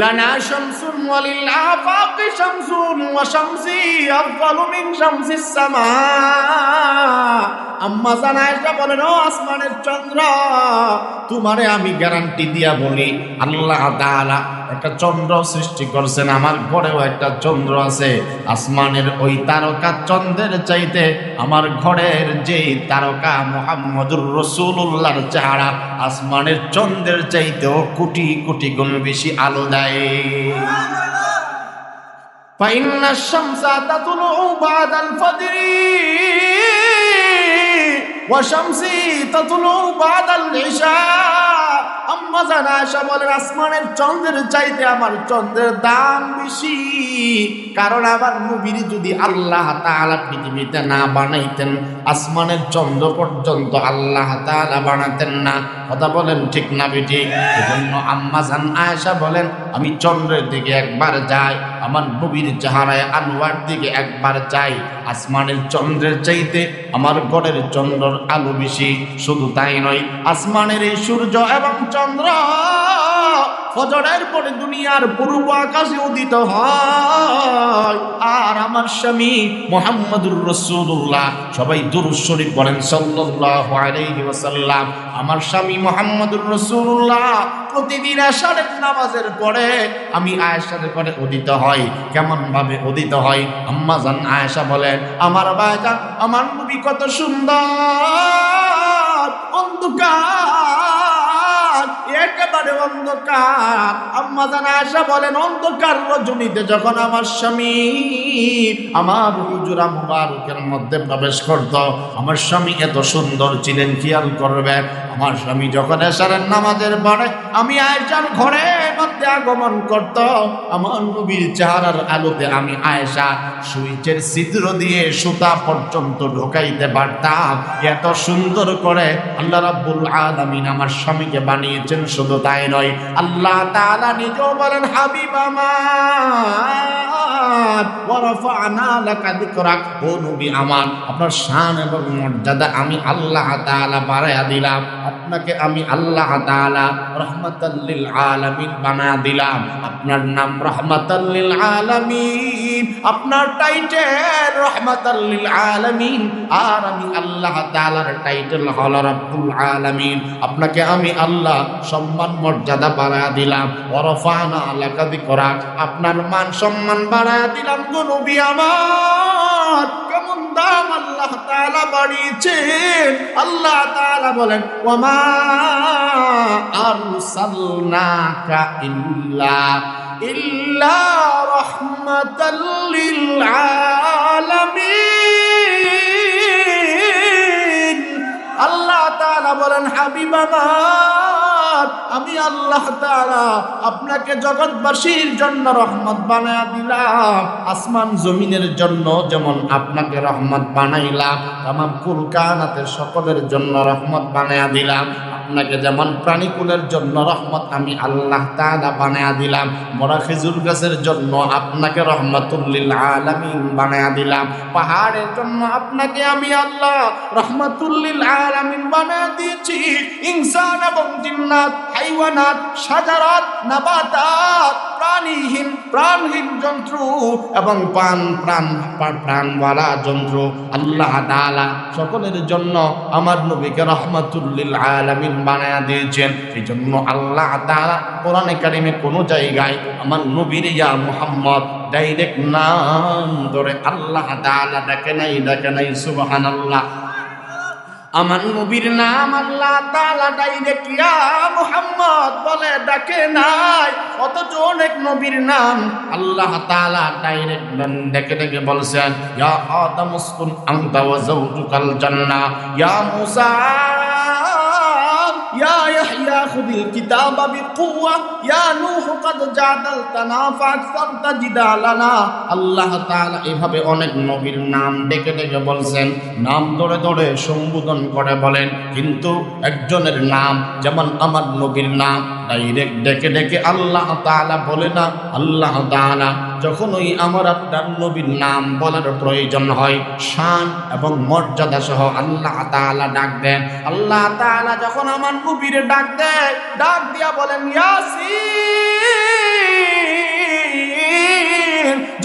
লানা শামসুন ওয়ালিল আফাকি শামসুন ওয়া শামসি আফদালু মিন শামসিস সামা। আম্মা জান আয়েশা বলেন, ও আসমানের চন্দ্র, তোমারে আমি গ্যারান্টি দিয়া বলি, আল্লাহ তাআলা একটা চন্দ্র সৃষ্টি করছেন, আমার ঘরেও একটা চন্দ্র আছে। আসমানের ওই তারকা চন্দ্রের চাইতে আমার ঘরের যে তারকা মুহাম্মদুর রাসূলুল্লাহর চেহারা আসমানের চন্দ্রের চাইতেও কোটি কোটি গুণ বেশি আলো দেয়। ফাইন্না শামসা তাতলু বাদাল ফজরি ওয়া শামসি তাতলু বাদাল ইশা। আম্মা জান আয়েশা বলেন, আসমানের চন্দ্রের চাইতে আমার চন্দ্রের দাম বেশি, কারণ আমার নবীর যদি আল্লাহ তাআলা পৃথিবীতে না বানাইতেন, আসমানের চন্দ্র পর্যন্ত আল্লাহ তাআলা বানাতেন না। কথা বলেন ঠিক না বেটি? এজন্য আম্মা জান আয়েশা বলেন, আমি চন্দ্রের দিকে একবার যাই, আমার নবীর চেহারায় আনোয়ার দিকে একবার যাই, আসমানের চন্দ্রের চাইতে আমার ঘরের চন্দ্রের আলো বেশি। শুধু তাই নয়, আসমানের এই সূর্য এবং চন্দ্র ফজরের পরে দুনিয়ার পূর্ব আকাশে উদিত হয়। আর আমার স্বামী মুহাম্মদুর রাসূলুল্লাহ, সবাই দুরূদ শরীফ পড়েন সাল্লাল্লাহু আলাইহি ওয়াসাল্লাম। আমার স্বামী মুহাম্মদুর রাসূলুল্লাহ প্রতিদিন এশারের নামাজের পরে আমি আয়েশার পরে উদিত হয়। কেমন ভাবে উদিত হয়? আম্মা জান আয়েশা বলেন, আমার ভাইজান, আমার নবী কত সুন্দর, অন্ধকার, একেবারে অন্ধকার। আম্মা জান আয়েশা বলেন, অন্ধকার রজনীতে যখন আমার স্বামী আমার হুজুরা মুবারকের মধ্যে প্রবেশ করত, আমার স্বামী এত সুন্দর ছিলেন, খেয়াল করবেন। আমার স্বামী যখন এশারের নামাজের পরে আমি আয়েশার ঘরের মধ্যে আগমন করত, আমার নবীর চেহারার আলোতে আমি আয়েশা সুইচের ছিদ্র দিয়ে সুতা পর্যন্ত ঢোকাইতে পারতাম। এত সুন্দর করে আল্লাহ রাব্বুল আলামিন আমার স্বামীকে বানিয়েছেন। শুধু তাই নয়, আল্লাহ তাআলা নিজেও বলেন, হাবিব আমার, ওয়া রাফা'না লাকা যিকরাক, ও নবী আমার, আপনার শান এবং মর্যাদা আমি আল্লাহ তাআলা বাড়ায়া দিলাম। আপনাকে আমি আল্লাহ তাআলা রাহমাতাল লিল আলামিন বানায়া দিলাম। আপনার নাম রাহমাতাল লিল আলামিন, আপনার টাইটেল রাহমাতাল লিল আলামিন, আর আমি আল্লাহ তাআলার টাইটেল হলো রাব্বুল আলামিন। আপনাকে আমি আল্লাহ সম্মান মর্যাদা বাড়ায়া দিলাম। ওয়া রাফা'না লাকা যিকরাক, আপনার মান সম্মান বাড়ায়া দিলাম। গো নবী আমার, কেমন দাম আল্লাহ তাআলা বাড়িয়েছেন। আল্লাহ তাআলা বলেন, ওয়া মা আরসালনাকা ইল্লা রাহমাতাল লিল আলামিন। আল্লাহ তাআলা বলেন, হাবিব আমার, আমি আল্লাহ তাআলা আপনাকে জগৎবাসীর জন্য রহমত বানায়া দিলাম। আসমান জমিনের জন্য যেমন আপনাকে রহমত বানাইলাম, তামাম কুল কায়নাতের সকলের জন্য রহমত বানায়া দিলাম। আপনাকে যেমন প্রাণীকুলের জন্য রহমত আমি আল্লাহ তাআলা বানায়া দিলাম, মরা খেজুর গাছের জন্য আপনাকে রহমাতুল লিল আলামিন বানায়া দিলাম, পাহাড়ের জন্য আপনাকে আমি আল্লাহ রহমাতুল লিল আলামিন বানায়া দিয়েছি। ইনসান এবং জিন্নাত, হাইওয়ানাত, শাজারাত, নাবাতাত, প্রাণহীন জন্তু এবং প্রাণওয়ালা জন্তু আল্লাহ তাআলা সকলের জন্য আমার নবীকে রাহমাতুল লিল আলামিন বানায়া দিয়েছেন। এই জন্য আল্লাহ তাআলা কোরআনে কারিমে কোন জায়গায় আমার নবীর ইয়া মুহাম্মদ ডাইরেক্ট নাম ধরে আল্লাহ তাআলা ডাকে নাই। সুবহানাল্লাহ। আমার নবীর নাম আল্লাহ তাআলা ডাইরেক্ট ইয়া মুহাম্মদ বলে ডাকে নাই, অথচ অনেক নবীর নাম আল্লাহ তাআলা ডাইরেক্ট ডেকে বলছেন, ইয়া আদম উসকুন আনতা ওয়া যাওজুকাল জান্নাহ, ইয়া মুসা ইয়া ইয়াহইয়া খুযিল কিতাবা বিকুওয়া, ইয়া নূহ ক্বাদ জাদালতানা ফাকসারতা জিদালানা। আল্লাহ তাআলা এভাবে অনেক নবীর নাম ডেকে বলছেন, নাম ধরে সম্বোধন করে বলেন। কিন্তু একজনের নাম যেমন আমার নবীর নাম ডাইরেক্ট ডেকে আল্লাহ তাআলা বলে না। আল্লাহ তাআলা যখন ওই আমার আপনার নবীর নাম বলার প্রয়োজন হয়, শান এবং মর্যাদা সহ আল্লাহ তাআলা ডাক দেন। আল্লাহ তাআলা যখন আমার নবীর ডাক দেয়, ডাক দিয়া বলেন, ইয়াসিন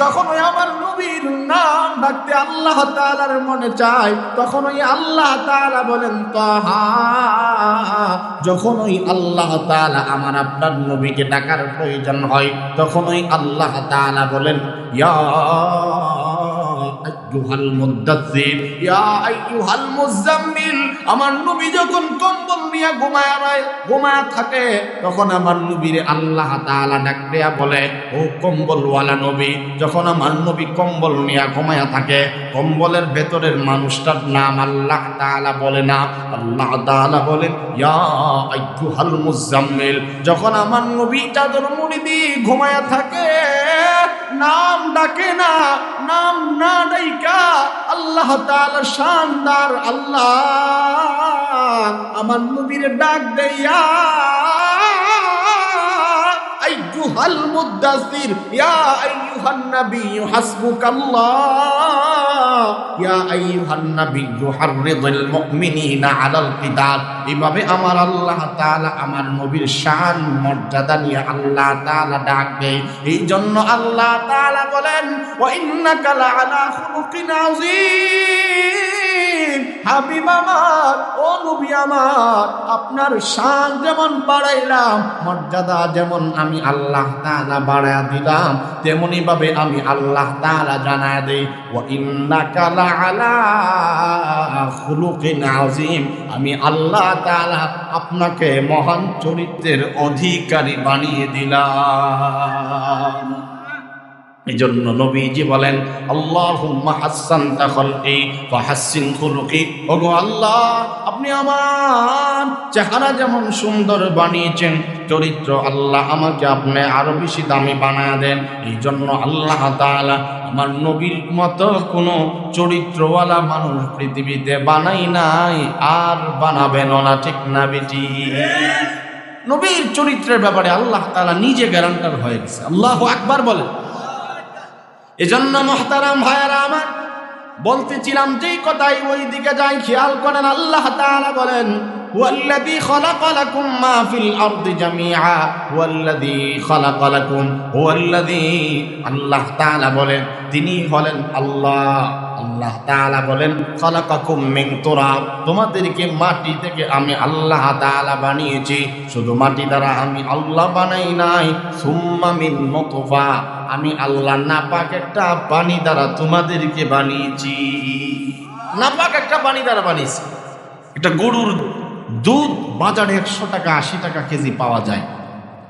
যখন ওই আমার নবীর নাম ডাকতে আল্লাহ তাআলার মনে চায়, তখন ওই আল্লাহ তাআলা বলেন তাহা। যখন ওই আল্লাহ তাআলা আমার আপনার নবীকে ডাকার প্রয়োজন হয়, তখন ওই আল্লাহ তাআলা বলেন ইয়া আইয়ুহাল মুদ্দাসসির, ইয়া আইয়ুহাল মুযাম্মিল। আমার নবী যখন কম্বল নিয়ে ঘুমায় থাকে, তখন আমার নবীর আল্লাহ তাআলা ডাক দেয়া বলে ও কম্বলওয়ালা নবী। যখন আমার নবী কম্বল নিয়ে ঘুমায় থাকে, কম্বলের ভেতরের মানুষটার নাম আল্লাহ তাআলা বলে না, আল্লাহ তাআলা বলেন ইয়া আইয়ুহাল মুযাম্মিল। যখন আমার নবী চাদর মুড়ি দিয়ে ঘুমায় থাকে, নাম ডাকে না, নাম না ডাইকা আল্লাহ তাআলা শানদার আল্লাহ আমার নবীর ডাক দেয়া আইয়ুহাল মুদ্দাসসির, ইয়া আইয়ুহান নাবিয়্যু হাসবুকাল্লাহ, ইয়া আইয়ুহান নাবিয়্যু হাররিদিল মুমিনিনা আলাল কিতাল। এভাবে আমার আল্লাহ তাআলা আমার নবীর শান মর্যাদা নিয়ে আল্লাহ তাআলা ডাক দেয়। এই জন্য আল্লাহ তাআলা বলেন ওয়া ইন্নাকা লাআলা খুলুকিন আযীম। হাবিব আমার, ও নবী আমার, আপনার শান যেমন বাড়াইলাম, মর্যাদা যেমন আমি আল্লাহ তাআলা বাড়ায়া দিলাম, তেমনি ভাবে আমি আল্লাহ তাআলা জানায়া দেই ওয়া ইন্নাকা লাআলা খুলুকিন আযীম। আমি আল্লাহ তাআলা আপনাকে মহান চরিত্রের অধিকারী বানিয়ে দিলাম। এই জন্য নবীজি বলেন আল্লাহুম্মা হাসসানতা খালকি ফাহাসসিন খুলুকি। ওগো আল্লাহ, আপনি আমার চেহারা যেমন সুন্দর বানিয়েছেন, চরিত্র আল্লাহ আমাকে আপনি আরো বেশি দামি বানায় দেন। এই জন্য আল্লাহ তাআলা আমার নবীর মতো কোনো চরিত্রওয়ালা মানুষ পৃথিবীতে বানাই নাই, আর বানাবেন না, ঠিক না বেটি? নবীর চরিত্রের ব্যাপারে আল্লাহ তাআলা নিজে গ্যারান্টার হয়ে গেছে। আল্লাহু আকবার বলেন। এজন্য মুহতারাম ভাইয়েরা আমার, বলতেছিলাম যেই কথাই ওই দিকে যাই, খেয়াল করেন। আল্লাহ তাআলা বলেন হুয়াল্লাযী খালাকা লাকুম মা ফিল আরদি জামিআ, হুয়াল্লাযী খালাকা লাকুম, হুয়াল্লাযী, আল্লাহ তাআলা বলেন তিনি হলেন আল্লাহ। আল্লাহ তাআলা বলেন খালাকাকুম মিন তুরাব, তোমাদেরকে মাটি থেকে আমি আল্লাহ তাআলা বানিয়েছি। শুধু মাটি দ্বারা আমি আল্লাহ বানাই নাই, সুম্মা মিন নুতফা, আমি আল্লাহ নাপাক একটা পানি দ্বারা তোমাদেরকে বানিয়েছি। নাপাক একটা পানি দ্বারা বানিয়েছি। একটা গরুর দুধ বাজারে 100 টাকা 80 টাকা কেজি পাওয়া যায়,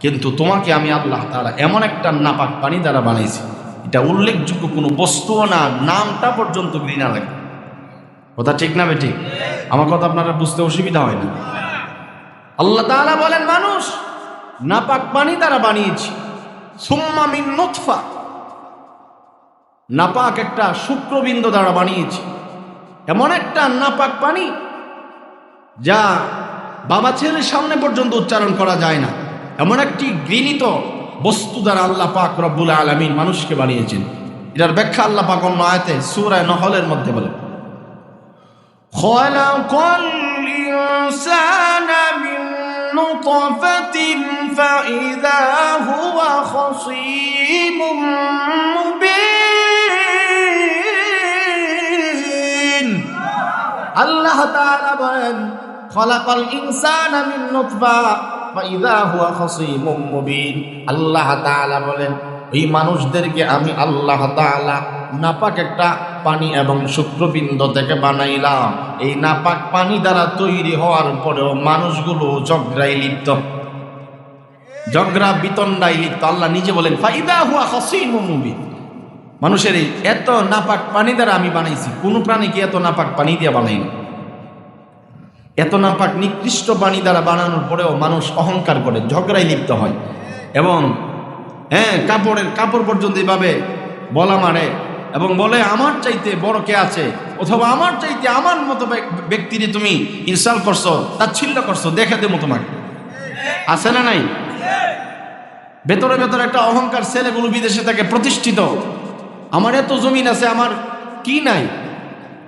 কিন্তু তোমাকে আমি আল্লাহ তাআলা এমন একটা নাপাক পানি দ্বারা বানাইছি, এটা উল্লেখযোগ্য কোনো বস্তুও না, নামটা পর্যন্ত ঘৃণা লাগে। কথা ঠিক না বেটি? আমার কথা আপনারা বুঝতে অসুবিধা হয় না? আল্লাহ তাআলা বলেন মানুষ নাপাক পানি দ্বারা বানিয়েছি। সুম্মা মিন নুতফা, নাপাক একটা শুক্রবিন্দু দ্বারা বানিয়েছি। এমন একটা নাপাক পানি যা বাবা ছেলের সামনে পর্যন্ত উচ্চারণ করা যায় না, এমন একটি ঘৃণিত বস্তু দ্বারা আল্লাহ পাক রব্বুল আলামিন মানুষকে বানিয়েছেন। এটার ব্যাখ্যা আল্লাহ পাক অন্য আয়াতে সূরা নহলের মধ্যে বলেন খালাকাল ইনসানা মিন নুতফাতিন ফাইযা হুয়া খাসীমুম মুবিন। আল্লাহ তাআলা বলেন খালাকাল ইনসানা মিন নুতফা ফাইযা হুয়া খাসীমুম মুবিন। আল্লাহ তাআলা বলেন এই মানুষদেরকে আমি আল্লাহ তাআলা নাপাক একটা পানি এবং শুক্রবিন্দু থেকে বানাইলাম। এই নাপাক পানি দ্বারা তৈরি হওয়ার পরেও মানুষগুলো ঝগড়ায় লিপ্ত, ঝগড়া বিতণ্ডায় লিপ্ত। আল্লাহ নিজে বলেন ফাইযা হুয়া খাসীমুম মুবিন। মানুষের এই এত নাপাক পানি দ্বারা আমি বানাইছি, কোন প্রাণীকে এত নাপাক পানি দিয়ে বানাইনি। এত নাপাক নিকৃষ্ট পানি দ্বারা বানানোর পরেও মানুষ অহংকার করে, ঝগড়ায় লিপ্ত হয়, এবং কাপড় পর্যন্ত এভাবে বলা মারে এবং বলে আমার চাইতে বড় কে আছে, অথবা আমার চাইতে আমার মতো ব্যক্তিরে তুমি ইনসাল্ট করছো, তাচ্ছিল্য করছো, দেখে দেবো তোমাকে। আছে না নাই? ভেতরে ভেতরে একটা অহংকার। ছেলেগুলো বিদেশে থাকে প্রতিষ্ঠিত, আমার এত জমিন আছে, আমার কি নাই,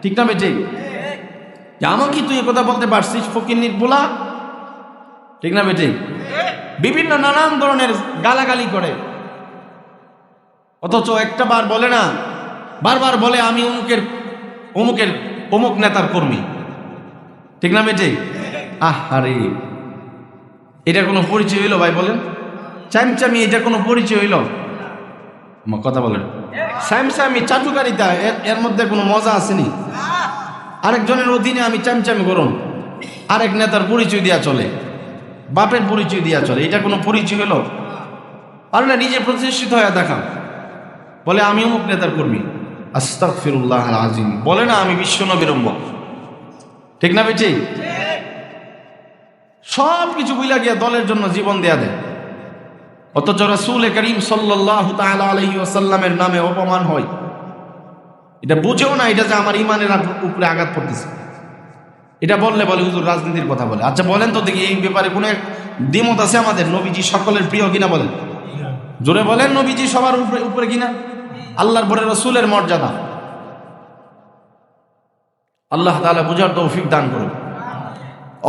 ঠিক না বেটে? আমাকে তুই কথা বলতে পারছিস, ফকিন্নির পোলা, ঠিক না বেটে? বিভিন্ন নানান ধরনের গালাগালি করে, অথচ একটা বার বলে না, বারবার বলে আমি অমুকের অমুকের অমুক নেতার কর্মী। ঠিক না বেটে? আরে এটা কোনো পরিচয় হইল ভাই? বলেন, চামচামি এটা কোনো পরিচয় হইল? আমার কথা বলেন, চামচামি চাটুকারিতা এর মধ্যে কোনো মজা আসেনি? আরেকজনের অধীনে আমি চামচামি করুন, আরেক নেতার পরিচয় দিয়া চলে, বাপের পরিচয় দিয়া চলে, এটা কোনো পরিচয় হলো? আর না, নিজে প্রতিষ্ঠিত হয়ে দেখা, বলে আমি অমুক নেতার কর্মী। আস্তাগফিরুল্লাহ আল আযীম। বলে না আমি বিশ্বনবীর উম্মত। ঠিক না বেটি? সব কিছু বুইলা গিয়া দলের জন্য জীবন দেয়া দেয়, অথচ রাসূল করিম সাল্লাল্লাহু তাআলা আলাইহি ওয়াসাল্লামের নামে অপমান হয়। এটা বুঝেও না এটা যে আমার ইমানের উপরে আঘাত পড়তেছে। এটা বললে বলে হুজুর রাজনীতির কথা বলে। আচ্ছা বলেন তো দেখি, এই ব্যাপারে কোনো দ্বিমত আছে আমাদের? নবীজি সকলের প্রিয় কিনা বলেন? জোরে বলেন, নবীজি সবার উপরে কিনা? আল্লাহর পরে রাসূলের মর্যাদা। আল্লাহ তাআলা বুঝার তৌফিক দান করুন।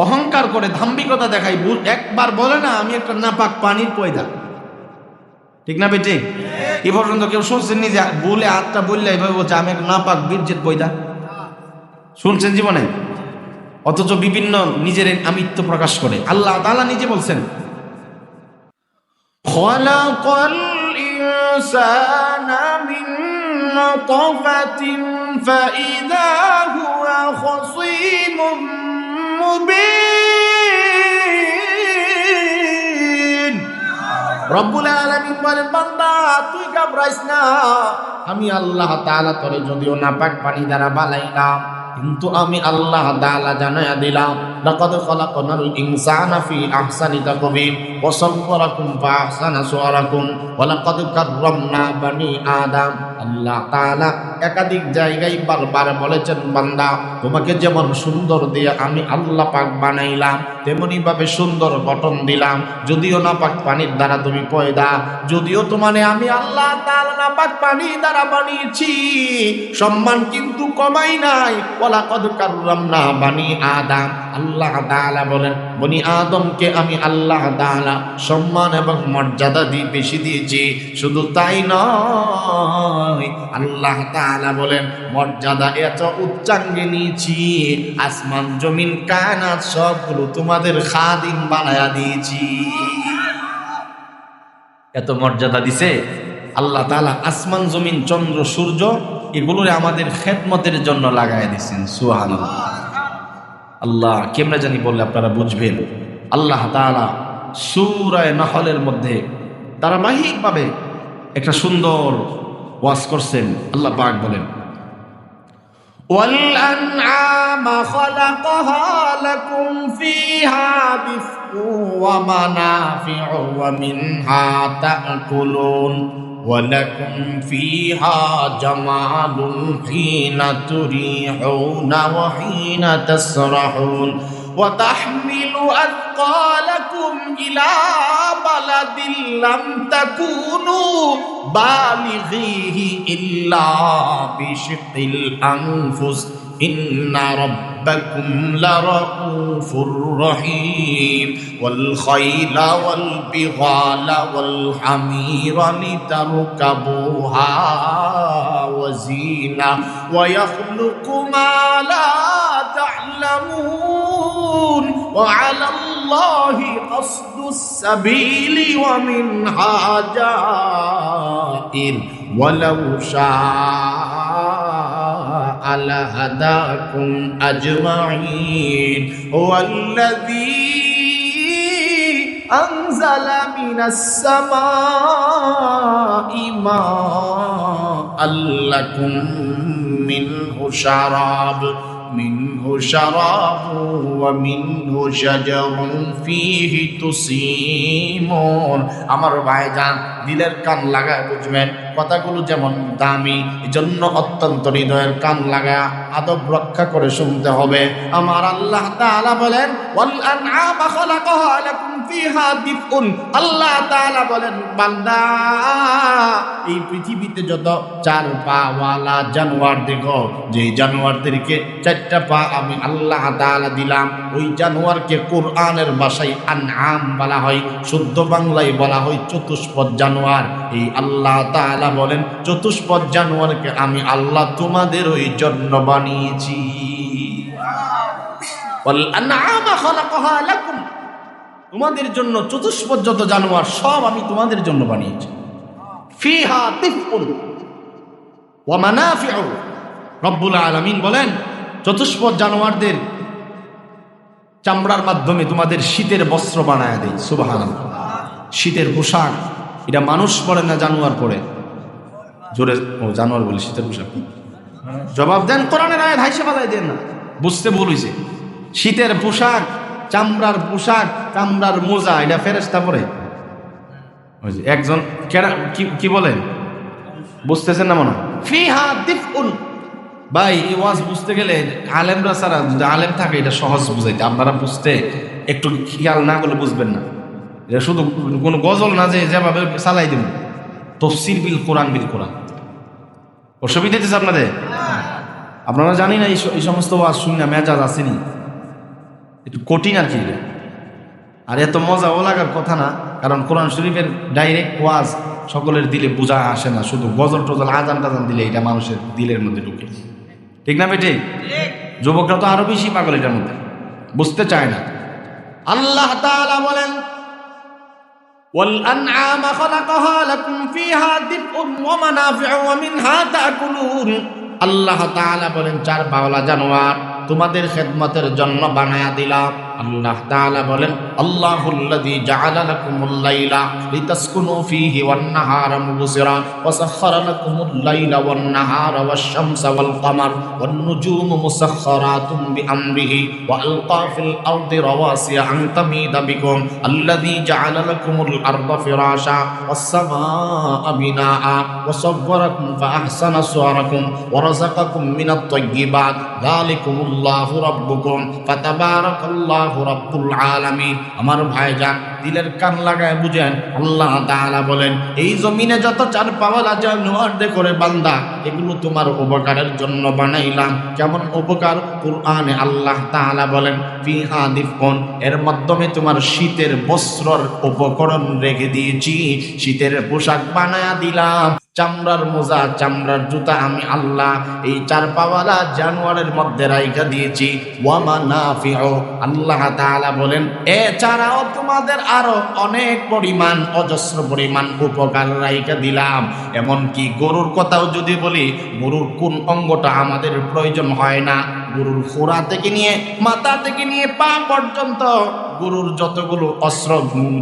অহংকার করে দাম্ভিকতা দেখাই, একবার বলে না আমি একটা নাপাক পানির পয়দা। ঠিক না বেটে? এ পর্যন্ত কেউ শুনছেন নি যে বলে হাতটা বললে এভাবে বলছে আমি একটা নাপাক বীর্যের পয়দা? শুনছেন জীবনে? অথচ বিভিন্ন নিজের আমিত্ব প্রকাশ করে। আল্লাহ তাআলা নিজে বলছেন, খালাকাল ইনসানা মিন নুতফাতিন ফাইযা হুয়া খাসীমুম মুবিন। রব্বুল আলামিন বলেন, বান্দা তুই ঘাবড়াইস না, আমি আল্লাহ তাআলা তোরে যদিও নাপাক পানি দ্বারা বানাইলাম, কিন্তু আমি আল্লাহ তাআলা জানায়া দিলাম, লাকাদ খালাকনাল ইনসানা ফি আহসানি তাকওয়িম ওয়া সাওয়ারাকুম ফা আহসানা সুওয়ারাকুম ওয়া লাকাদ কাররামনা বানি আদম। আল্লাহ তাআলা একাধিক জায়গায় বারবার বলেছেন, বান্দা তোমাকে যেমন সুন্দর দিয়ে আমি আল্লাহ পাক বানাইলাম, তেমনি ভাবে সুন্দর গঠন দিলাম। যদিও নাপাক পানির দ্বারা তুমি পয়দা, যদিও তোমারে আমি আল্লাহ তাআলা নাপাক পানি দ্বারা বানিয়েছি, সম্মান কিন্তু কমাই নাই। ওয়ালাকাদ কাররামনা বানি আদম। আল্লাহ তাআলা বলেন, বনি আদমকে আমি আল্লাহ তাআলা সম্মান এবং মর্যাদা দিয়ে বেশি দিয়েছি। শুধু তাই নয়, আল্লাহ তাআলা বলেন মর্যাদা এত উচ্চাঙ্গে নিয়েছি, আসমান জমিন কায়নাত সবগুলো তোমাদের খাদিম বানায়া দিয়েছি। এত মর্যাদা দিছে আল্লাহ তাআলা। আসমান জমিন চন্দ্র সূর্য এগুলোরে আমাদের খেদমতের জন্য লাগায় দিয়েছেন। সুবহানাল্লাহ। আল্লাহ কেমনে জানি বললে আপনারা বুঝবেন। আল্লাহ তাআলা সূরা নাহলের মধ্যে ধারাবাহিকভাবে একটা সুন্দর ওয়াজ করছেন। আল্লাহ পাক বলেন, ওয়াল আনআমা খালাকাহা লাকুম ফিহা দিফউ ওয়া মানাফিউ ওয়া মিনহা তা'কুলুন ওয়া লাকুম ফিহা জামালুন হিনা তুরিহুনা ওয়া হিনা তাসরাহুন ওয়া তাহমিলু আথকালাকুম ইলা বালাদিন লাম তাকুনু বালিগিহি ইল্লা বিশিক্কিল আনফুস ইন্না রাব্বাকুম লারাউফুর রহিম ওয়াল খাইলা ওয়াল বিগালা ওয়াল হামিরা লিতারকাবুহা ওয়া জিনা ওয়া ইয়াখলুকু মা লা تعلمون وعلى الله قصد السبيل ومنها جائر ولو شاء لهداكم أجمعين هو الذي أنزل من السماء ماء لكم منه شراب ومنه شجر فيه تسيمون। আমার ভাইজান দিলের কান লাগায় বুঝবেন, কথাগুলো যেমন দামি, এজন্য অত্যন্ত হৃদয়ের কান লাগায় আদব রক্ষা করে শুনতে হবে। আমার আল্লাহ তাআলা বলেন, ওয়াল আনআমা খালাকাহা লাকুম ফিহা দিফউন। আল্লাহ তাআলা বলেন, বান্দা এই পৃথিবীতে যত চার পা ওয়ালা জানোয়ার দেখো, যে জানোয়ারদেরকে চারটা পা আমি আল্লাহ তাআলা দিলাম, ওই জানোয়ারকে কোরআনের ভাষায় আনআম বলা হয়, শুদ্ধ বাংলায় বলা হয় চতুষ্পদ জানোয়ার। এই আল্লাহ তাআলা বলেন চতুষ্পদ জানোয়ারকে আমি আল্লাহ তোমাদের ওই জন্য বানিয়েছি। ওয়াল আনআমা খালাকাহা লাকুম, তোমাদের জন্য চতুষ্পদ যত জানোয়ার সব আমি তোমাদের জন্য বানিয়েছি। ফিহা তিফউন ওয়া মানাফিউ, রব্বুল আলামিন বলেন চতুষ্পদ জানোয়ারদের চামড়ার মাধ্যমে তোমাদের শীতের বস্ত্র বানায় দেয়। সুবহানাল্লাহ, শীতের পোশাক এটা মানুষ পরে না জানোয়ার পরে? জোরে ও জানোয়ার বলে শীতের পোশাক জবাব দেন, কোরআনের আয়াত হাইসে বাজায় দেন না, বুঝতে ভুল হইছে। শীতের পোশাক, চামড়ার পোশাক, চামড়ার মোজা এটা ফেরেশতা পরে? একজন কি বলেন বুঝতেছেন না মনে হয়? ফিহা দিফউন, ভাই এই ওয়াজ বুঝতে গেলে আলেমরা ছাড়া, যদি আলেম থাকে এটা সহজ বুঝাইতে, আপনারা বুঝতে একটু খেয়াল না করলে বুঝবেন না। এটা শুধু কোনো গজল না যে যেভাবে চালাই দেব, তফসির বিল কোরআন বিল কোরআন। অসুবিধা হচ্ছে আপনাদের? আপনারা জানি না এই সমস্ত ওয়াজ শুনি না মেজাজ আসেনি, একটু কঠিন আর কি। আর এত মজাও লাগার কথা না, কারণ কোরআন শরীফের ডাইরেক্ট ওয়াজ সকলের দিলে বোঝা আসে না, শুধু গজল টজল আজান টাজান দিলে এটা মানুষের দিলের মধ্যে ঢুকে। ঠিক না বেটে? যুবকরা তো আরো বেশি পাগল এটার মধ্যে, বুঝতে চায় না। আল্লাহ তাআলা বলেন ওয়াল আনআমা খালাকাহা লাকুম ফিহা দিফউন ওয়া মানাফিউ ওয়া মিনহা তাকুলুন। আল্লাহ তাআলা বলেন চার পাওয়ালা জানোয়ার তোমাদের খেদমতের জন্য বানায়া দিলাম। আল্লাহ তাআলা বলেন আল্লাহুল্লাযী জাআলা লাকুমুল লাইলা লিতাসকুনু ফীহি ওয়ান নাহারা মুবসিরা ওয়া সাখখারা লাকুমুল লাইলা ওয়ান নাহারা ওয়াশ শামসা ওয়াল কমার ওয়ান নুজুমু মুসাখখারাতুম বিআমরিহি ওয়া আলকা ফিল আরদি রাওয়াসিয়া আন তামিদা বিকুম আল্লাযী জাআলা লাকুমুল আরদা ফিরাশা ওয়াস সামাআ বিনাআ ওয়া সাওয়ারাকুম ফাআহসানা সুওয়ারাকুম ওয়া রাযাকাকুম মিনাত তাইয়্যিবাত যালিকুমুল্লাহু রাব্বুকুম ফাতাবারাকাল্লাহু রাব্বুল আলামিন। আমার ভাইজান দিলের কান লাগায় বুঝেন, আল্লাহ তাআলা বলেন এই জমিনে যত চার পাওয়ালা জানোয়ার দেখো রে বান্দা, এগুলো তোমার উপকারের জন্য বানাইলাম। কেমন উপকার? কুরআনে আল্লাহ তাআলা বলেন ফিহা দিফউন, এর মাধ্যমে তোমার শীতের বস্ত্রর উপকরণ রেখে দিয়েছি, শীতের পোশাক বানায়া দিলাম। চামড়ার মোজা, চামড়ার জুতা আমি আল্লাহ এই চার পাওয়ালা জানোয়ারের মধ্যে রাইখা দিয়েছি। ওয়া মানাফিউ, আল্লাহ তাআলা বলেন এছাড়াও তোমাদের আরো অনেক পরিমাণ, অজস্র পরিমাণ উপকার রাইখা দিলাম। এমনকি গরুর কথাও যদি বলি, গরুর কোন অঙ্গটা আমাদের প্রয়োজন হয় না? গরুর খোরা থেকে নিয়ে মাথা থেকে নিয়ে পা পর্যন্ত গরুর যতগুলো অস্ত্র,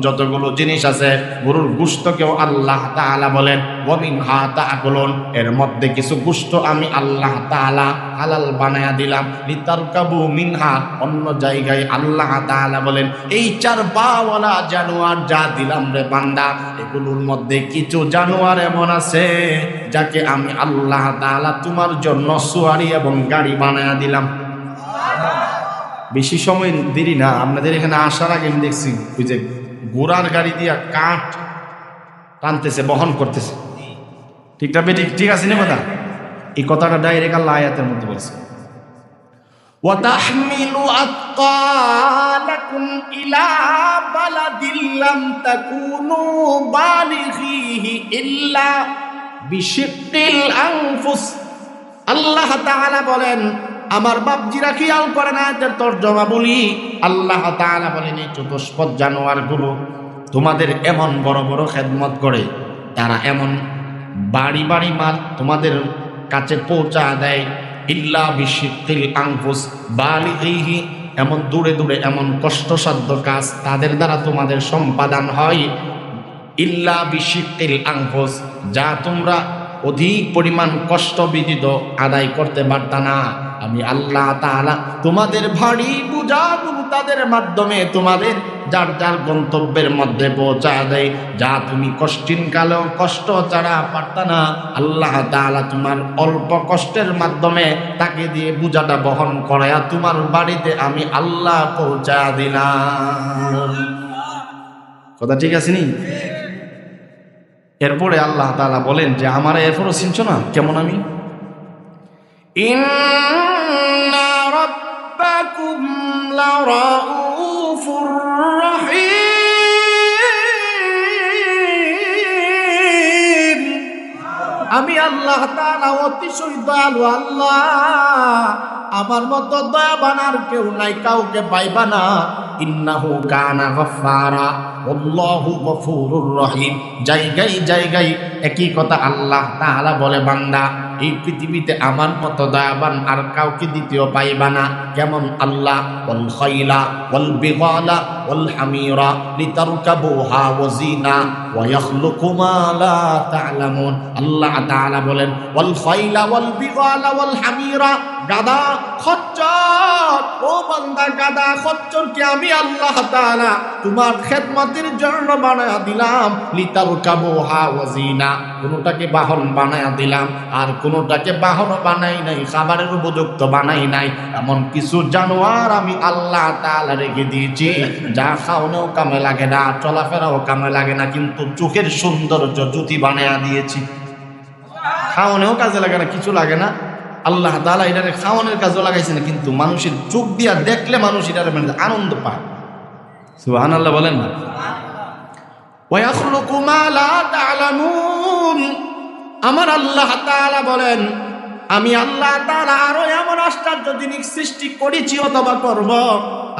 যতগুলো জিনিস আছে, গরুর গোশতকেও আল্লাহ তাআলা বলেন ওয়া মিনহা তাকুলুন, এর মধ্যে কিছু গোশত আমি আল্লাহ তাআলা হালাল বানায়া দিলাম। লিতারকাবু মিনহা, অন্য জায়গায় আল্লাহ তাআলা বলেন এই চার পাওয়ালা জানোয়ার যা দিলাম রে বান্দা, এগুলোর মধ্যে কিছু জানোয়ার এমন আছে যাকে আমি আল্লাহ তাআলা তোমার জন্য সুয়ারি এবং গাড়ি বানায়া দিলাম। বেশি সময় দেরি না, আপনাদের এখানে আসার আগে আমি দেখছি ওই যে ঘোড়ার গাড়ি দিয়া কাঠ টানতেছে, বহন করতেছে। ঠিক না বেটি? ঠিক আছে না কথা? এই কথাটা ডাইরেক্ট আল্লাহ আয়াতের মধ্যে বলছে ওয়া তাহমিলু আতকালাকুম ইলা বালাদিন লাম তাকুনু বালিগিহি ইল্লা বিশিক্কিল আনফুস। আল্লাহ তাআলা বলেন আমার বাপজিরা খেয়াল করে না, এর তর্জমা বলি। আল্লাহ তাআলা বলেন এই চতুষ্পদ জানোয়ারগুলো তোমাদের এমন বড় বড় খেদমত করে, তারা এমন বাড়ি বাড়ি মাল তোমাদের কাছে পৌঁছা দেয়। ইল্লা বিশিক্কিল আনফুস বালিগিহি, এমন দূরে দূরে এমন কষ্টসাধ্য কাজ তাদের দ্বারা তোমাদের সম্পাদন হয়। ইল্লা বিশিক্কিল আনফুস, যা তোমরা অধিক পরিমাণ কষ্ট বিদিত আদায় করতে পারতা না। আমি আল্লাহ তাআলা তোমাদের ভারী বোঝাগুলো তাদের মাধ্যমে তোমাদের যার যার গন্তব্যের মধ্যে পৌঁছা দেয়, যা তুমি কষ্টিন কালেও কষ্ট ছাড়া পারতা না। আল্লাহ তাআলা তোমার অল্প কষ্টের মাধ্যমে তাকে দিয়ে বোঝাটা বহন করায়া তোমার বাড়িতে আমি আল্লাহ পৌঁছা দিলাম। কথা ঠিক আছে নি? এরপরে আল্লাহ তাআলা বলেন যে আমার এরপরও চিনছ না কেমন আমি? ইন্না রাব্বাকুম লারাউফুর রাহিম। আমি আল্লাহ তাআলা অতিশয় দয়ালু আল্লাহ, আমার মতো দয়াবান আর কেউ নাই, কাউকে পাইবা না। ইন্নাহু কানা গফফারা আল্লাহু গফুরুর রহিম। জায়গায় জায়গায় একই কথা আল্লাহ তাআলা বলে, বান্দা এই পৃথিবীতে আমার মতো দয়াবান আর কাউকে দ্বিতীয় পাইবা না। কেমন আল্লাহ, ওয়াল খাইলা ওয়াল বিগালা ওয়াল হামিরা লিতারকাবুহা ওয়া জিনা ওয়া ইয়াখলুকু মা লা তা'লামুন। আল্লাহ তাআলা বলেন, ওয়াল খাইলা ওয়াল বিগালা ওয়াল হামিরা, গাদা খচ্চর, ও বান্দা গাদা খচ্চরকে আমি আল্লাহ তাআলা তোমার খেদমতের জন্য বানায়া দিলাম। লিতারকাবুহা ওয়া জিনা, কোনটাকে বাহন বানায়া দিলাম আর কোনটাকে বাহন বানাই নাই, খাবারের উপযুক্ত বানাই নাই। এমন কিছু জানোয়ার আমি আল্লাহ তাআলা রেখে দিয়েছি যা খাওয়ানোও কামে লাগে না, চলাফেরাও কামে লাগে না, কিন্তু চোখের সৌন্দর্য জুতি বানায়া দিয়েছি। খাওয়ানোও কাজে লাগে না, কিছু লাগে না। আল্লাহ তাআলা এটারে খাওয়ানোর কাজও লাগাইছে না, কিন্তু মানুষের চোখ দিয়া দেখলে মানুষ এটারে মানে আনন্দ পায়। সুবহানাল্লাহ বলেন না? ওয়া ইয়াখলুকু মা লা তা'লামুন। আমার আল্লাহ তাআলা বলেন, আমি আল্লাহ তাআলা আরো এমন আশ্চর্য জিনিস সৃষ্টি করেছি অথবা করব।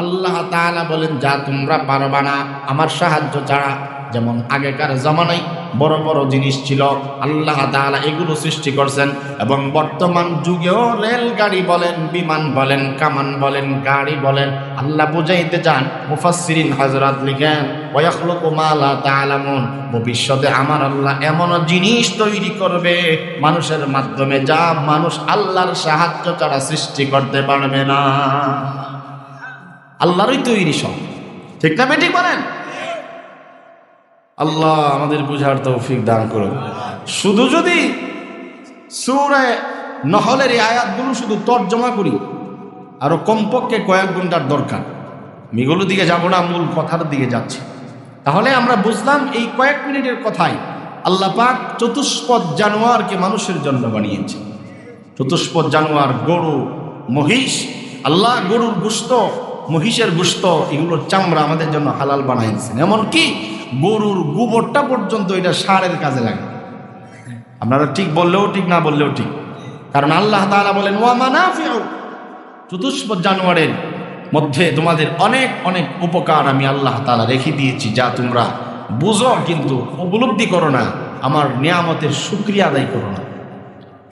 আল্লাহ তাআলা বলেন, যা তোমরা পারবা না আমার সাহায্য ছাড়া। যেমন আগেকার জামানায় বড় বড় জিনিস ছিল, আল্লাহ তাআলা এগুলো সৃষ্টি করছেন, এবং বর্তমান যুগেও রেলগাড়ি বলেন, বিমান বলেন, কামান বলেন, গাড়ি বলেন। আল্লাহ বুঝাইতে চান, মুফাসসিরিন হযরত লিখেন, ওয়া ইয়াখলুকু মা লা তা'লামুন। ভবিষ্যতে আমার আল্লাহ এমন জিনিস তৈরি করবে মানুষের মাধ্যমে যা মানুষ আল্লাহর সাহায্য ছাড়া সৃষ্টি করতে পারবে না। আল্লাহরই তৈরি সব, ঠিক না বেঠিক বলেন? আল্লাহ আমাদের বুঝার তৌফিক দান করুন। শুধু যদি সূরা নহলের এই আয়াতগুলো শুধু তর্জমা করি, আরো কমপক্ষে কয়েক ঘন্টার দরকার। এগুলোর দিকে যাব না, মূল কথার দিকে যাচ্ছি। তাহলে আমরা বুঝলাম এই কয়েক মিনিটের কথাই আল্লাহ পাক চতুষ্পদ জানোয়ারকে মানুষের জন্য বানিয়েছে। চতুষ্পদ জানোয়ার, গরু, মহিষ, আল্লাহ গরুর গোশত, মহিষের গোশত, এগুলোর চামড়া আমাদের জন্য হালাল বানাইছেন। এমনকি গরুর গোবরটা পর্যন্ত এটা সারের কাজে লাগে। আপনারা ঠিক বললেও ঠিক, না বললেও ঠিক, কারণ আল্লাহ তাআলা বলেন, ওয়া মানাফিউ, চতুষ্পদ জানোয়ারের মধ্যে তোমাদের অনেক অনেক উপকার আমি আল্লাহ তাআলা রেখে দিয়েছি, যা তোমরা বুঝো কিন্তু উপলব্ধি করো না, আমার নিয়ামতের শুকরিয়া আদায় করো না।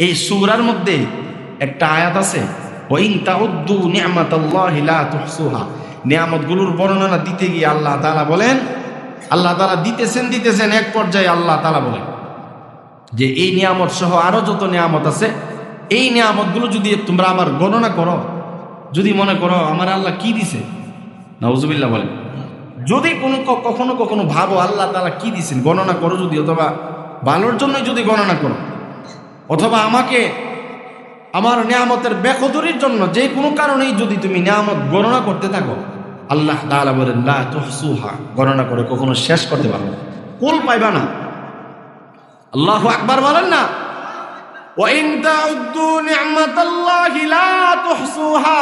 এই সূরার মধ্যে একটা আয়াত আছে, ওয়া ইন তাউদ্দু নি'মাতাল্লাহি লা তুহসুহা। নিয়ামতগুলোর বর্ণনা দিতে গিয়ে আল্লাহ তাআলা বলেন, আল্লাহ তাআলা দিতেছেন, এক পর্যায়ে আল্লাহ তাআলা বলেন যে এই নিয়ামত সহ আরো যত নিয়ামত আছে, এই নিয়ামতগুলো যদি তোমরা আমার গণনা করো, যদি মনে করো আমার আল্লাহ কি দিছে, নাউজুবিল্লাহ বলেন, যদি কখনো কখনো ভাবো আল্লাহ তাআলা কি দিছেন, গণনা করো যদি, অথবা ভালোর জন্য যদি গণনা করো, অথবা আমাকে আমার নিয়ামতের বেকদরির জন্য যে কোনো কারণেই যদি তুমি নিয়ামত গণনা করতে থাকো, আল্লাহ তাআলা বলেন, লা তুহসুহা, গণনা করে কখনো শেষ করতে পারবে না, কুল পাইবা না। আল্লাহু আকবার বলেন না? ওয়া ইন তাউদ্দু নি'মাতাল্লাহি লা তুহসুহা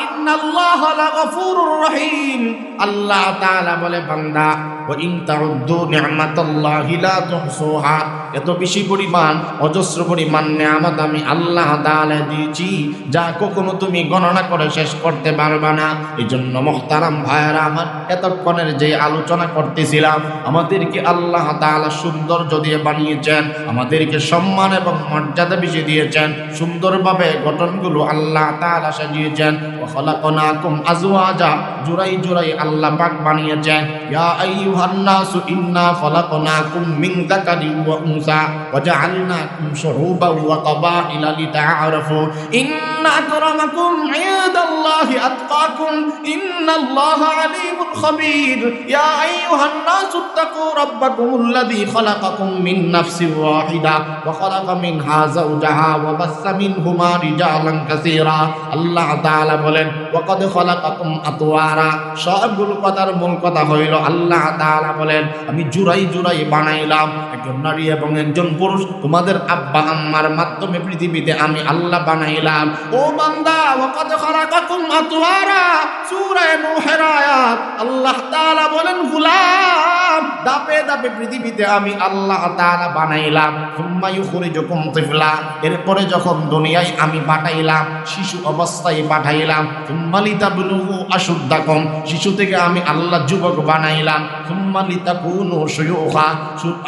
ইন্নাল্লাহা লাগফুরুর রহিম। আল্লাহ তাআলা বলে, বান্দা, ওয়া ইন তাউদ্দু নি'মাতাল্লাহি লা তুহসুহা, এত বেশি পরিমাণ, অজস্র পরিমাণ নিয়ামত আমি আল্লাহ তাআলা দিয়েছি যা কখনো তুমি গণনা করে শেষ করতে পারবে না। এই জন্য মুহতারাম ভাইরা আমার, এতক্ষণের যে আলোচনা করতেছিলাম, আমাদেরকে আল্লাহ তাআলা সৌন্দর্য দিয়ে বানিয়েছেন, আমাদেরকে সম্মান এবং মর্যাদা বেশি দিয়েছেন, সুন্দরভাবে গঠনগুলো আল্লাহ তাআলা সাজিয়েছেন। ওয়া খালাকনাকুম আজওয়াজা, জোড়াই জোড়াই আল্লাহ পাক বানিয়েছেন। ইয়া আইয়ুহান নাসু ইন্না খালাকনাকুম মিন যাকারিন ওয়া উনসা ওয়া জাআলনাকুম শুউবান ওয়া ক্বাবাইলা লিতাআরাফু ইন্না আকরামাকুম ইনদাল্লাহি আতকাকুম ইন্নাল্লাহা আলীমুন খাবীর। ইয়া আইয়ুহান নাসু ইত্তাকু রাব্বাকুমুল্লাযী খালাকাকুম মিন নাফসিন ওয়াহিদা ওয়া খালাকা মিনহা যাওজাহা ওয়া বাসসা মিনহুমা রিজালান কাসীরা। আল্লাহ তাআলা বলেন, ওয়া কদ খালাকাকুম আতওয়ারা। সবগুলো কথার মূল কথা হইল, আল্লাহ তাআলা বলেন, আমি জুড়াই জুড়াই বানাইলাম, একজন নারী এবং একজন পুরুষ, তোমাদের আব্বা আম্মার মাধ্যমে পৃথিবীতে আমি আল্লাহ বানাইলাম। ও বান্দা, ওয়া কদ খালাকা খালাকাকুম আতওয়ারা, সূরা নূহের আয়াত। আল্লাহ তাআলা বলেন, গোলাম, ধাপে ধাপে পৃথিবীতে আমি আল্লাহ তাআলা বানাইলাম। সুম্মা ইউখরিজুকুম তিফলা, এরপরে যখন দুনিয়ায় আমি পাঠাইলাম, শিশু অবস্থায় পাঠাইলাম। সুম্মা লিতাবলুগু আশুদ্দাকুম, শিশু থেকে আমি আল্লাহ যুবক বানাইলাম। সুম্মা লিতাকুনু শুয়ুখা,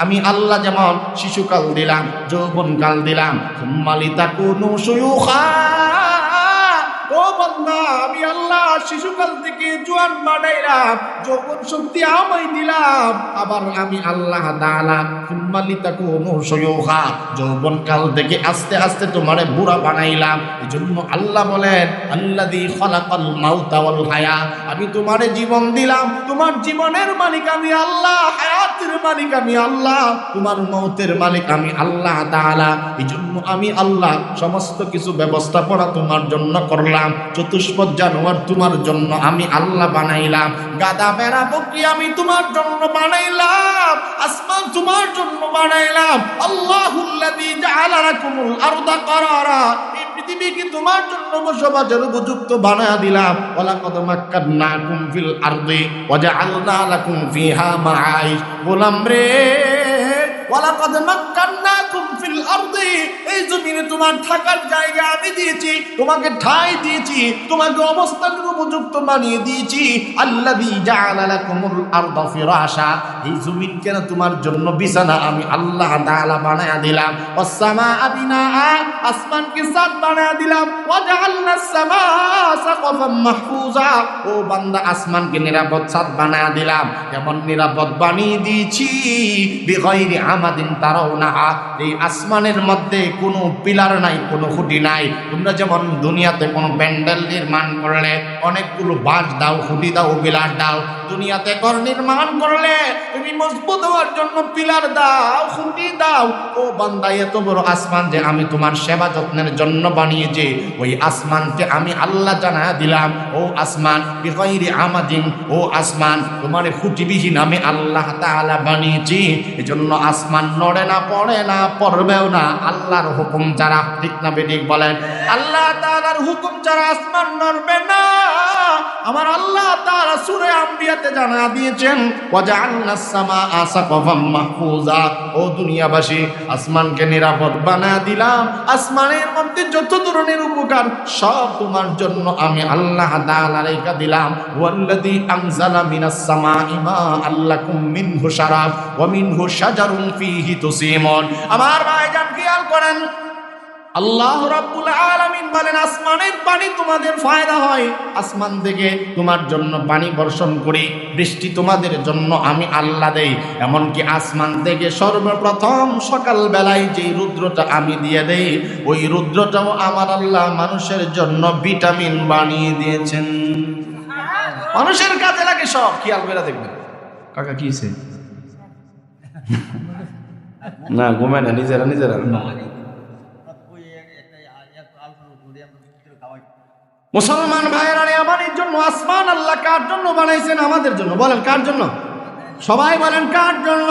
আমি আল্লাহ যেমন শিশুকাল দিলাম, যৌবনকাল দিলাম। সুম্মা লিতাকুনু শুয়ুখা, ও বান্দা, আমি আল্লাহ শিশুকাল থেকে জোয়ান বানাইলাম, যৌবন শক্তি আমায় দিলাম। আবার আমি আল্লাহ তাআলা সুম্মা লিতাকুনু শুয়ুখা, যৌবনকাল থেকে আস্তে আস্তে তোমারে বুড়া বানাইলাম। এজন্য আল্লাহ বলেন, আল্লাযী খালাকাল মাউতা ওয়াল হায়া, আমি তোমারে জীবন দিলাম, তোমার জীবনের মালিক আমি আল্লাহ, হায়াতের মালিক আমি আল্লাহ, তোমার মৌতের মালিক আমি আল্লাহ তাআলা। এজন্য আমি আল্লাহ সমস্ত কিছু ব্যবস্থাপনা তোমার জন্য করলাম। চতুষ্পদ জানোয়ার তোমার জন্য আমি আল্লাহ বানাইলাম, গাদা বেড়া বকরি আমি তোমার জন্য বানাইলাম, আসমান তোমার জন্য বানাইলাম। আল্লাহুল্লাযী জাআলা লাকুমুল আরদা করারা, এই পৃথিবীকে তোমার জন্য বসবাসের উপযুক্ত বানায়া দিলাম। ওয়ালাকাদ মাক্কান্নাকুম ফিল আরদি ওয়া জাআলনা লাকুম ফিহা মাআইশ, গোলাম রে, ওয়ালাকাদ মাক্কান্নাকুম ফিল আরদি, এই জমিনে তোমার থাকার জায়গা আমি দিয়েছি, তোমাকে ঠাঁই দিয়েছি, তোমাকে অবস্থানের উপযুক্ত বানিয়ে দিয়েছি। আল্লাযী জাআলা লাকুমুল আরদা ফিরাশা, এই জমিনকে না তোমার জন্য বিছানা আমি আল্লাহ তাআলা বানায়া দিলাম। ওয়াস সামাআ বিনাআ, আসমানকে ছাদ বানায়া দিলাম। ওয়া জাআলনাস সামাআ সাকফাম মাহফুজা, ও বান্দা, আসমানকে নিরাপদ ছাদ বানায়া দিলাম। কেমন নিরাপদ বানিয়ে দিয়েছি, বিগাইরি আমাদিন তারাউনাহা, এই আসমানের মধ্যে কোনো পিলার নাই, কোনো খুঁটি নাই। তোমরা যেমন দুনিয়াতে কোনো প্যান্ডেল নির্মাণ করলে অনেকগুলো বাঁশ দাও, খুঁটি দাও, পিলার দাও, দুনিয়াতে ঘর নির্মাণ করলে তুমি মজবুত হওয়ার জন্য পিলার দাও, খুঁটি দাও। ও বান্দা, এত বড় আসমান যে আমি তোমার সেবা যত্নের জন্য বানিয়েছি, ওই আসমানকে আমি আল্লাহ জানা দিলাম, ও আসমান বিগাইরি আমাদিন, ও আসমান তোমার খুঁটিবিহীন আমি আল্লাহ তাআলা বানিয়েছি। এজন্য আসমান নড়ে না, পড়ে না, পড়বেও না আল্লাহর হুকুম ছাড়া। ঠিক না বেঠিক বলেন? আল্লাহ তাআলার হুকুম ছাড়া আসমান নড়বে না। আমার আল্লাহ তাআলা সূরা আম্বিয়াতে জানা দিয়েছেন, ওয়া জাআলনাস সামাআ সাকফাম মাহফুজা, ও দুনিয়াবাসী, আসমানকে নিরাপদ বানায়া দিলাম। আসমানের মধ্যে যত ধরনের উপকার সব তোমার জন্য আমি আল্লাহ তাআলা রেখে দিলাম। ওয়াল্লাযী আনজালা মিনাস সামাই মাআন লাকুম মিনহু শারাব ওয়া মিনহু শাজারুন ফীহি তুসিমুন। আমার ভাইজান খেয়াল করেন, আল্লাহ রাব্বুল আলামিন বলেন, আসমানের পানি তোমাদের ফায়দা হয়, আসমান থেকে তোমার জন্য পানি বর্ষণ করি, বৃষ্টি তোমাদের জন্য আমি আল্লাহ দেই। এমনকি আসমান থেকে সর্বপ্রথম সকাল বেলায় যে রুদ্রটা আমি দিয়ে দেই, ওই রুদ্রটাও আমার আল্লাহ মানুষের জন্য ভিটামিন বানিয়ে দিয়েছেন। মানুষের কাজে লাগে সব। খেয়াল করে দেখবেন। কাকা কি হয়েছে? না, ঘুমায় না, নিজেরা নিজেরা। মুসলমান ভাইয়েরা, আমার জন্য আসমান আল্লাহ কার জন্য বানাইছেন? আমাদের জন্য। বলেন কার জন্য? সবাই বলেন কার জন্য?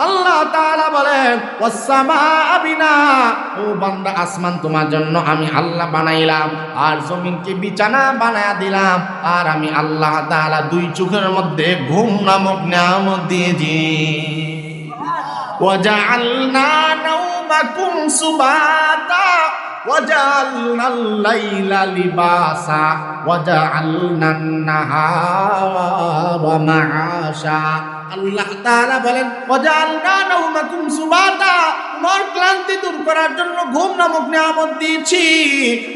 আল্লাহ তাআলা বলেন, ওয়াস সামাআ বিনা, ও বান্দা, আসমান তোমার জন্য আমি আল্লাহ বানাইলাম, আর জমিনকে বিছানা বানায়া দিলাম। আর আমি আল্লাহ তাআলা দুই চোখের মধ্যে ঘুম নামক নিয়ামত দিয়েছি। ওয়া জাআলনা নাওমাকুম সুবাতা وجعلنا الليل لباسا وجعلنا النهار معاشا। আল্লাহ তাআলা বলেন, ওয়াজআলনা নাওমাকুম সুবাতা, তোমার ক্লান্তি দূর করার জন্য ঘুম নামক নিয়ামত দিয়েছি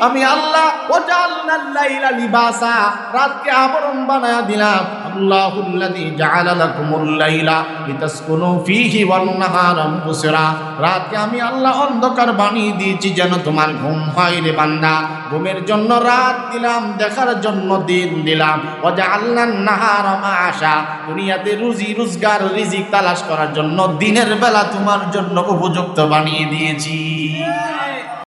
আমি আল্লাহ। ওয়াজআলনাল লাইলা লিবাসা, রাতকে আবরণ বানায়া দিলাম। আল্লাহুল্লাযী জাআলা লাকুমুল লাইলা লিতাসকুনু ফীহি ওয়ান নাহারা মুবসিরা, রাতকে আমি আল্লাহ অন্ধকার বানিয়ে দিয়েছি যেন তোমার ঘুম হয় রে বান্দা। ঘুমের জন্য রাত দিলাম, দেখার জন্য দিন দিলাম। ওয়াজআলনান নাহারা মাআশা, দুনিয়াতে রুজি রোজগার রিজিক তালাশ করার জন্য দিনের বেলা তোমার জন্য উপযুক্ত বানিয়ে দিয়েছি।